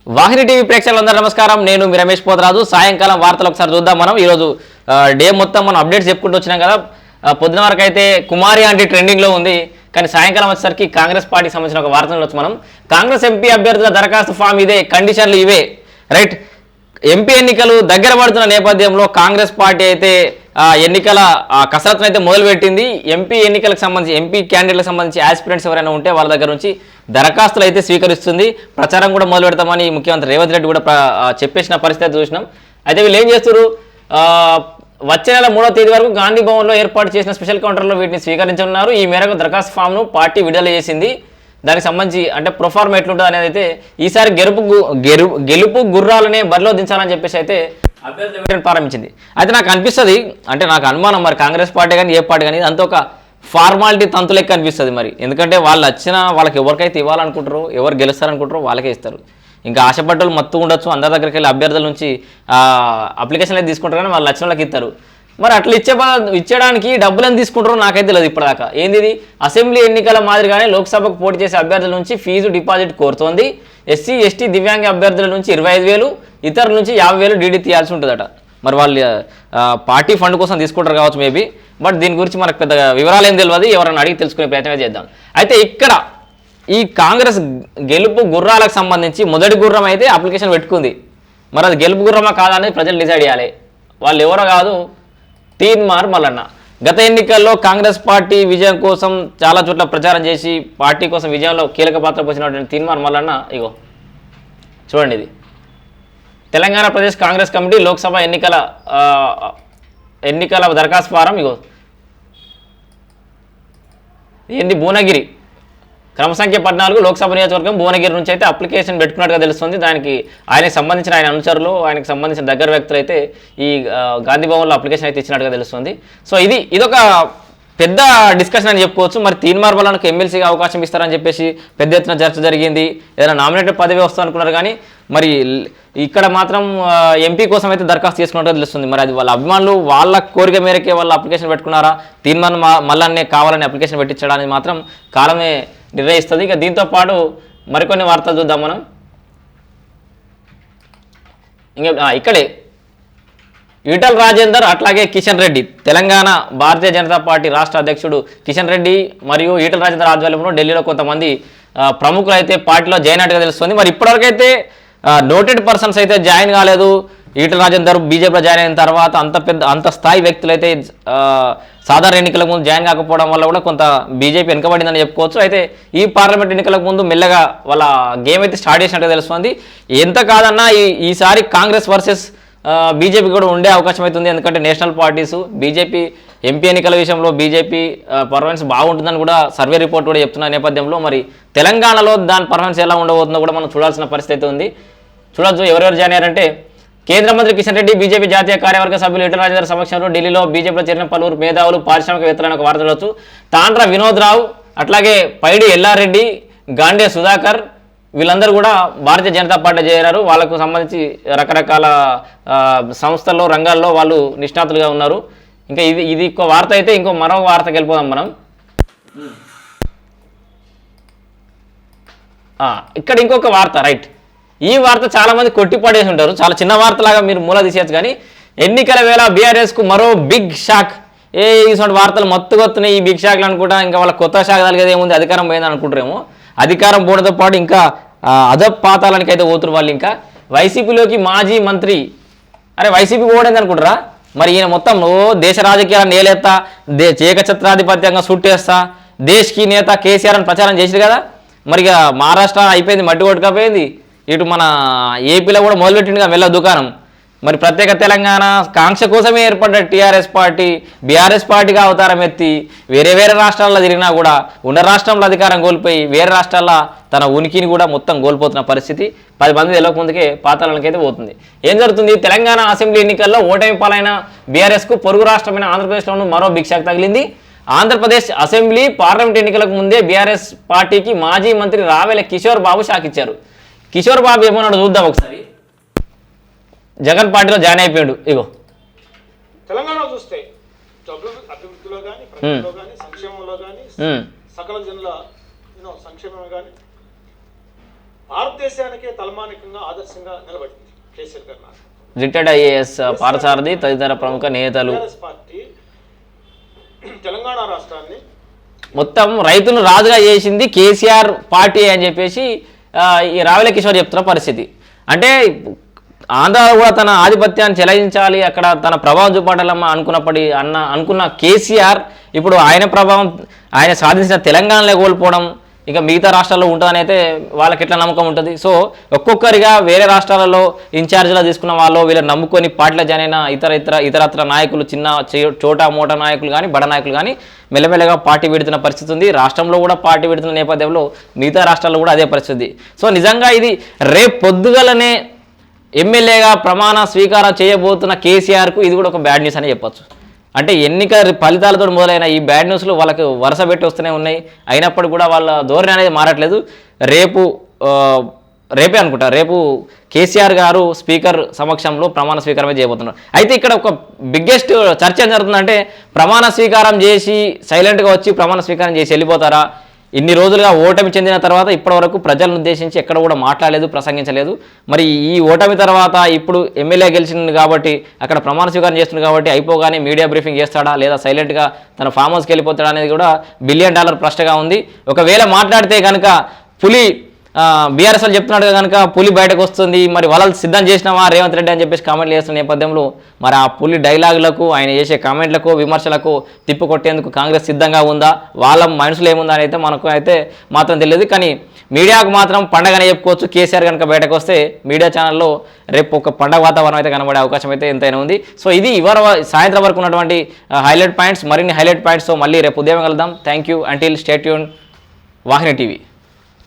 వాహిని TV ప్రేక్షకులందరూ నమస్కారం. నేను మీ రమేష్ పోతరాజు. సాయంకాలం వార్తలు ఒకసారి చూద్దాం. మనం ఈరోజు డే మొత్తం మనం అప్డేట్స్ చెప్పుకుంటూ వచ్చినాం కదా. పొద్దున వరకు అయితే కుమారి ఆంటీ ట్రెండింగ్లో ఉంది. కానీ సాయంకాలం వచ్చేసరికి కాంగ్రెస్ పార్టీకి సంబంధించిన ఒక వార్తలు వచ్చి మనం కాంగ్రెస్ ఎంపీ అభ్యర్థుల దరఖాస్తు ఫామ్ ఇదే, కండిషన్లు ఇవే, రైట్. ఎంపీ ఎన్నికలు దగ్గర పడుతున్న నేపథ్యంలో కాంగ్రెస్ పార్టీ అయితే ఎన్నికల కసరత్తును అయితే మొదలుపెట్టింది. ఎంపీ ఎన్నికలకు సంబంధించి ఎంపీ క్యాండిడేట్లకు సంబంధించి ఆస్పిరెంట్స్ ఎవరైనా ఉంటే వాళ్ళ దగ్గర నుంచి దరఖాస్తులు అయితే స్వీకరిస్తుంది. ప్రచారం కూడా మొదలు పెడతామని ముఖ్యమంత్రి రేవంత్ రెడ్డి కూడా చెప్పేసిన పరిస్థితి చూసినాం. అయితే వీళ్ళు ఏం చేస్తారు, వచ్చే నెల 3వ తేదీ వరకు గాంధీ భవన్లో ఏర్పాటు చేసిన స్పెషల్ కౌంటర్లో వీటిని స్వీకరించనున్నారు. ఈ మేరకు దరఖాస్తు ఫామ్ను పార్టీ విడుదల చేసింది. దానికి సంబంధించి అంటే ప్రొఫార్మ్ ఎట్లుంటుంది అనేది అయితే ఈసారి గెలుపు గుర్రాలనే బరిలో దించాలని చెప్పేసి అయితే అభ్యర్థుల వేటను ప్రారంభించింది. అయితే నాకు అనిపిస్తుంది, అంటే నాకు అనుమానం, మరి కాంగ్రెస్ పార్టీ కానీ ఏ పార్టీ కానీ అంత ఒక ఫార్మాలిటీ తంతు లెక్క అనిపిస్తుంది మరి. ఎందుకంటే వాళ్ళు వచ్చిన వాళ్ళకి ఎవరికైతే ఇవ్వాలనుకుంటారో, ఎవరు గెలుస్తారనుకుంటారో వాళ్ళకే ఇస్తారు. ఇంకా ఆశపడ్డలు మత్తు ఉండొచ్చు, అందరి దగ్గరికి వెళ్ళి అభ్యర్థుల నుంచి అప్లికేషన్ అయితే తీసుకుంటారు, కానీ వాళ్ళు వచ్చిన వాళ్ళకి ఇస్తారు. మరి అట్లా ఇచ్చడానికి డబ్బులు ఎంత తీసుకుంటారో నాకైతే తెలియదు ఇప్పటిదాకా. ఏంది ఇది, అసెంబ్లీ ఎన్నికల మాదిరిగానే లోక్సభకు పోటీ చేసే అభ్యర్థుల నుంచి ఫీజు డిపాజిట్ కోరుతోంది. ఎస్సీ ఎస్టీ దివ్యాంగ అభ్యర్థుల నుంచి 25,000, ఇతరుల నుంచి 50,000 డీడీ తీయాల్సి ఉంటుందట. మరి వాళ్ళు పార్టీ ఫండ్ కోసం తీసుకుంటారు కావచ్చు మేబీ, బట్ దీని గురించి మనకు పెద్ద వివరాలు ఏం తెలియదు. ఎవరైనా అడిగి తెలుసుకునే ప్రయత్నం చేద్దాం. అయితే ఇక్కడ ఈ కాంగ్రెస్ గెలుపు గుర్రాలకు సంబంధించి మొదటి గుర్రం అయితే అప్లికేషన్ పెట్టుకుంది. మరి అది గెలుపు గుర్రమా కాదా అనేది ప్రజలు డిసైడ్ చేయాలి. వాళ్ళు ఎవరో కాదు, తీన్మార్ మల్లన్న. గత ఎన్నికల్లో కాంగ్రెస్ పార్టీ విజయం కోసం చాలా చోట్ల ప్రచారం చేసి పార్టీ కోసం విజయంలో కీలక పాత్ర పోసినటువంటి తీన్మార్ మల్లన్న ఇగో చూడండి, ఇది తెలంగాణ ప్రదేశ్ కాంగ్రెస్ కమిటీ లోక్సభ ఎన్నికల దరఖాస్తు ఫారం. ఇగో ఏంది, భువనగిరి క్రమ సంఖ్య 14 లోక్సభ నియోజకవర్గం భువనగిరి నుంచి అయితే అప్లికేషన్ పెట్టుకున్నట్టుగా తెలుస్తుంది. దానికి ఆయనకు సంబంధించిన ఆయన అనుచరులు, ఆయనకు సంబంధించిన దగ్గర వ్యక్తులు అయితే ఈ గాంధీ భవన్లో అప్లికేషన్ అయితే ఇచ్చినట్టుగా తెలుస్తుంది. సో ఇదొక పెద్ద డిస్కషన్ అని చెప్పుకోవచ్చు. మరి తీన్మార్ మల్లన్నకు ఎమ్మెల్సీగా అవకాశం ఇస్తారని చెప్పేసి పెద్ద ఎత్తున చర్చ జరిగింది. ఏదైనా నామినేటెడ్ పదవి వస్తుంది అనుకున్నారు, కానీ మరి ఇక్కడ మాత్రం ఎంపీ కోసం అయితే దరఖాస్తు చేసుకున్నట్టుగా తెలుస్తుంది. మరి అది వాళ్ళ అభిమానులు వాళ్ళ కోరిక మేరకే వాళ్ళు అప్లికేషన్ పెట్టుకున్నారా, తీన్మార్ మల్లన్నే కావాలని అప్లికేషన్ పెట్టించడానికి మాత్రం కాలమే నిర్ణయిస్తుంది. ఇక దీంతో పాటు మరికొన్ని వార్తలు చూద్దాం మనం. ఇంకా ఇక్కడే ఈటల రాజేందర్ అట్లాగే కిషన్ రెడ్డి, తెలంగాణ భారతీయ జనతా పార్టీ రాష్ట్ర అధ్యక్షుడు కిషన్ రెడ్డి మరియు ఈటల రాజేందర్ ఆధ్వర్యంలో ఢిల్లీలో కొంతమంది ప్రముఖులు అయితే పార్టీలో జాయిన్ అయినట్టుగా తెలుస్తుంది. మరి ఇప్పటివరకైతే నోటెడ్ పర్సన్స్ అయితే జాయిన్ కాలేదు. ఈటల రాజేందర్ బీజేపీలో జాయిన్ అయిన తర్వాత అంత స్థాయి వ్యక్తులు అయితే సాధారణ ఎన్నికలకు ముందు జాయిన్ కాకపోవడం వల్ల కూడా కొంత బీజేపీ వెనుకబడిందని చెప్పుకోవచ్చు. అయితే ఈ పార్లమెంట్ ఎన్నికలకు ముందు మెల్లగా వాళ్ళ గేమ్ అయితే స్టార్ట్ చేసినట్టుగా తెలుస్తుంది. ఎంత కాదన్నా ఈసారి కాంగ్రెస్ వర్సెస్ బీజేపీ కూడా ఉండే అవకాశం అవుతుంది. ఎందుకంటే నేషనల్ పార్టీస్ బీజేపీ ఎంపీ ఎన్నికల విషయంలో బీజేపీ పర్ఫార్మెన్స్ బాగుంటుందని కూడా సర్వే రిపోర్ట్ కూడా చెప్తున్న నేపథ్యంలో మరి తెలంగాణలో దాని పర్ఫార్మెన్స్ ఎలా ఉండబోతుందో కూడా మనం చూడాల్సిన పరిస్థితి ఉంది. చూడొచ్చు ఎవరెవరు జాయిన్ అయ్యారంటే కేంద్ర మంత్రి కిషన్ రెడ్డి, బీజేపీ జాతీయ కార్యవర్గ సభ్యులు ఈటల రాజేందర్ సమక్షంలో ఢిల్లీలో బీజేపీలో చేరిన పలువురు మేధావులు, పారిశ్రామికవేత్తలను ఒక వార్త చూడవచ్చు. తాండ్ర వినోద్ రావు, అట్లాగే పైడి ఎల్లారెడ్డి, గాండే సుధాకర్ వీళ్ళందరూ కూడా భారతీయ జనతా పార్టీ చేరారు. వాళ్ళకు సంబంధించి రకరకాల సంస్థల్లో రంగాల్లో వాళ్ళు నిష్ణాతులుగా ఉన్నారు. ఇంకా ఇది ఇంకో వార్త అయితే మరో వార్తకి వెళ్ళిపోదాం మనం. ఇక్కడ ఇంకొక వార్త, రైట్. ఈ వార్త చాలా మంది కొట్టిపడేసి ఉంటారు, చాలా చిన్న వార్తలాగా మీరు మూల తీసేయచ్చు, కానీ ఎన్నికల వేళ బీఆర్ఎస్కు మరో బిగ్ షాక్. ఇటువంటి వార్తలు మత్తుకొస్తున్నాయి ఈ బిగ్ షాక్లు అనుకుంటా. ఇంకా వాళ్ళ కొత్త షాక్ తగిలేది ఏముంది, అధికారం పోయిందని అనుకుంటారేమో. అధికారం పోవడంతో పాటు ఇంకా అధపాతాలనికి అయితే పోతున్నారు వాళ్ళు. ఇంకా వైసీపీలోకి మాజీ మంత్రి, అరే వైసీపీ పోవడం అనుకుంటారా? మరి ఈయన మొత్తం దేశ రాజకీయాలను నేలేస్తా, ఏకఛత్రాధిపత్యంగా సుట్టేస్తా, దేశ్కి నేత కేసీఆర్ అని ప్రచారం చేసిరు కదా. మరి ఇక మహారాష్ట్ర అయిపోయింది, మట్టి కొట్టుకపోయింది. ఇటు మన ఏపీలో కూడా మొదలుపెట్టిందిగా మెల్ల దుకాణం. మరి ప్రత్యేక తెలంగాణ కాంక్ష కోసమే ఏర్పడ్డ టీఆర్ఎస్ పార్టీ బీఆర్ఎస్ పార్టీగా అవతారం ఎత్తి వేరే రాష్ట్రాల్లో తిరిగినా కూడా ఉన్న రాష్ట్రంలో అధికారం కోల్పోయి వేరే రాష్ట్రాల్లో తన ఉనికిని కూడా మొత్తం కోల్పోతున్న పరిస్థితి 10 మంది తెలియక ముందుకే పాతాళానికైతే పోతుంది. ఏం జరుగుతుంది, తెలంగాణ అసెంబ్లీ ఎన్నికల్లో ఓటమి పాలైన బీఆర్ఎస్కు పొరుగు రాష్ట్రమైన ఆంధ్రప్రదేశ్లోనూ మరో బిగ్ షాక్ తగిలింది. ఆంధ్రప్రదేశ్ అసెంబ్లీ పార్లమెంట్ ఎన్నికలకు ముందే బీఆర్ఎస్ పార్టీకి మాజీ మంత్రి రావెల కిషోర్ బాబు షాక్ ఇచ్చారు. కిషోర్ బాబు ఏమన్నాడు చూద్దాం ఒకసారి. జగన్ పార్టీలో జాయిన్ అయిపోయాడు. ఇగో తెలంగాణ చూస్తే అభివృద్ధిలో కానీ ప్రగతిలో కానీ సంక్షేమంలో కానీ సకల జనుల సంక్షేమం కానీ భారతదేశానికే తలమానికంగా ఆదర్శంగా నిలబడింది కేసీఆర్ గారి నాయకత్వం. రిటైర్డ్ ఐఏఎస్ పార్థసారథి తదితర ప్రముఖ నేతలు. టీఆర్ఎస్ పార్టీ తెలంగాణ రాష్ట్రాన్ని మొత్తం రైతును రాజుగా చేసింది కేసీఆర్ పార్టీ అని చెప్పేసి ఈ రావెల కిషోర్ చెప్తున్న పరిస్థితి. అంటే ఆంధ్ర కూడా తన ఆధిపత్యాన్ని చెలాయించాలి, అక్కడ తన ప్రభావం చూపాటాలమ్మా అనుకున్న కేసీఆర్ ఇప్పుడు ఆయన ప్రభావం ఆయన సాధించిన తెలంగాణలో కోల్పోవడం ఇక మిగతా రాష్ట్రాల్లో ఉంటుందని అయితే వాళ్ళకి ఎట్లా నమ్మకం ఉంటుంది. సో ఒక్కొక్కరిగా వేరే రాష్ట్రాలలో ఇన్ఛార్జ్లా తీసుకున్న వాళ్ళు వీళ్ళని నమ్ముకొని పార్టీలో జాయిన్ అయిన ఇతరత్ర నాయకులు, చిన్న చోటా మోటా నాయకులు కానీ బడ నాయకులు కానీ మెల్లమెల్లగా పార్టీ విడుతున్న పరిస్థితి ఉంది. రాష్ట్రంలో కూడా పార్టీ విడుతున్న నేపథ్యంలో మిగతా రాష్ట్రాల్లో కూడా అదే పరిస్థితి. సో నిజంగా ఇది రేపు పొద్దుగలనే ఎమ్మెల్యేగా ప్రమాణ స్వీకారం చేయబోతున్న కేసీఆర్కు ఇది కూడా ఒక బ్యాడ్ న్యూస్ అని చెప్పొచ్చు. అంటే ఎన్నిక ఫలితాలతో మొదలైన ఈ బ్యాడ్ న్యూస్లు వాళ్ళకు వరుస పెట్టి వస్తూనే ఉన్నాయి. అయినప్పుడు కూడా వాళ్ళ ధోరణి అనేది మారట్లేదు. రేపే అనుకుంటా, రేపు కేసీఆర్ గారు స్పీకర్ సమక్షంలో ప్రమాణ స్వీకారమే చేయబోతున్నారు. అయితే ఇక్కడ ఒక బిగ్గెస్ట్ చర్చ ఏం జరుగుతుందంటే ప్రమాణ స్వీకారం చేసి సైలెంట్గా వచ్చి ప్రమాణ స్వీకారం చేసి వెళ్ళిపోతారా? ఇన్ని రోజులుగా ఓటమి చెందిన తర్వాత ఇప్పటివరకు ప్రజలను ఉద్దేశించి ఎక్కడ కూడా మాట్లాడలేదు, ప్రసంగించలేదు. మరి ఈ ఓటమి తర్వాత ఇప్పుడు ఎమ్మెల్యే గెలిచింది కాబట్టి అక్కడ ప్రమాణ స్వీకారం చేస్తుంది కాబట్టి అయిపోగానే మీడియా బ్రీఫింగ్ చేస్తాడా లేదా సైలెంట్గా తన ఫామ్ హౌస్కి వెళ్ళిపోతాడా అనేది కూడా $1 బిలియన్ ప్రశ్నగా ఉంది. ఒకవేళ మాట్లాడితే కనుక పులి బీఆర్ఎస్ వాళ్ళు చెప్తున్నాడు కనుక పులి బయటకు వస్తుంది, మరి వాళ్ళు సిద్ధం చేసినావా రేవంత్ రెడ్డి అని చెప్పేసి కామెంట్లు చేస్తున్న నేపథ్యంలో మరి ఆ పులి డైలాగులకు ఆయన చేసే కామెంట్లకు విమర్శలకు తిప్పు కొట్టేందుకు కాంగ్రెస్ సిద్ధంగా ఉందా, వాళ్ళ మనసులో ఏముందా అని అయితే మనకు అయితే మాత్రం తెలియదు. కానీ మీడియాకు మాత్రం పండగనే చెప్పుకోవచ్చు. కేసీఆర్ కనుక బయటకు వస్తే మీడియా ఛానల్లో రేపు ఒక పండగ వాతావరణం అయితే కనబడే అవకాశం అయితే ఎంతైనా ఉంది. సో ఇది సాయంత్రం వరకు ఉన్నటువంటి హైలైట్ పాయింట్స్. మరిన్ని హైలైట్ పాయింట్స్తో మళ్ళీ రేపు ఉదయం కలుద్దాం. Thank you. Until stay tune Vahini TV.